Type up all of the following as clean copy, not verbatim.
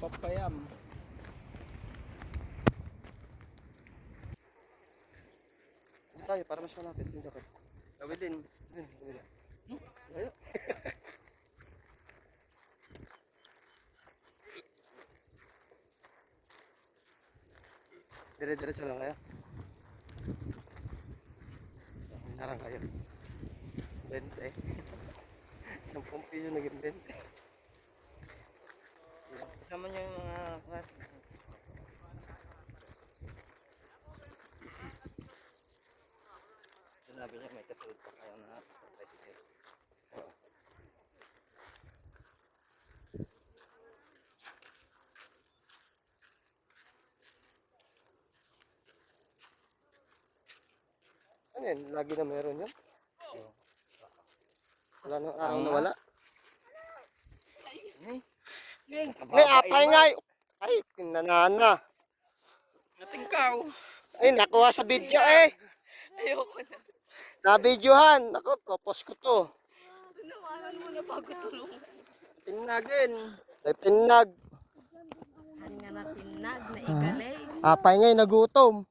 Papayam. Dito tayo para mas malapit. Dito ka. Tawid din. Ayo. Dire-diretso lang kayo. Narang kayo. 20. 10 piso naging 20. Kasama niyo yung mga klas. Sinabi niya may kasunod pa kayo na tricycle. Ano yan? Lagi na meron yan? Wala nang araw na wala. May apay nga. Ay, kinanana. Natingkaw. Ay, nakuha sa video eh. Ayoko na. Na-videohan. Ako, post ko to. Tinawanan mo na bago tulungan. Tinagin. Ay, pinag. Han nga na tinag, naigalay. Apay nga, nagutom.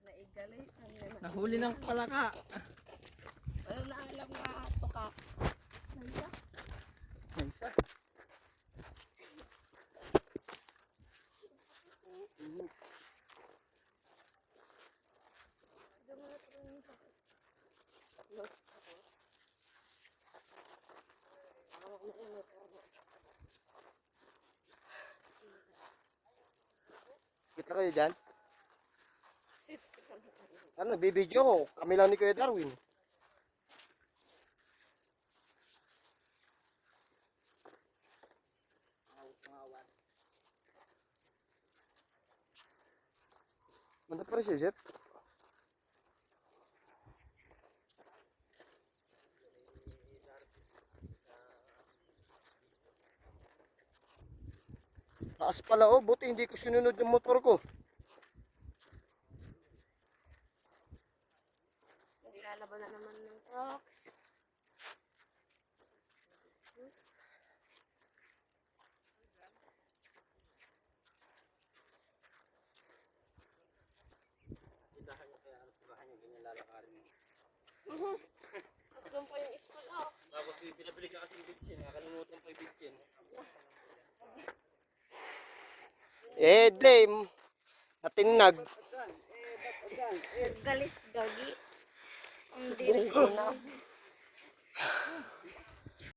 Naigalay. Nahuli ng palaka. Ano na alam nga ito ka? May isa. Kita kayo dyan? Ano, nagbibideo ko. Kami lang ni Kuya Darwin. Manda pa rin siya, Jeff. Taas pala oh, buti hindi ko sinunod yung motor ko. Naglalaban na naman ng trucks. Itahan niyo kaya ang sirahan niyo ganyan lalakarin mo. At doon po yung school off. Tapos may pinabili ka kasi bitchin. Nakalimutan pa yung bitchin. Eh, dame. Natinag. Galis gagi. Hindi rin na.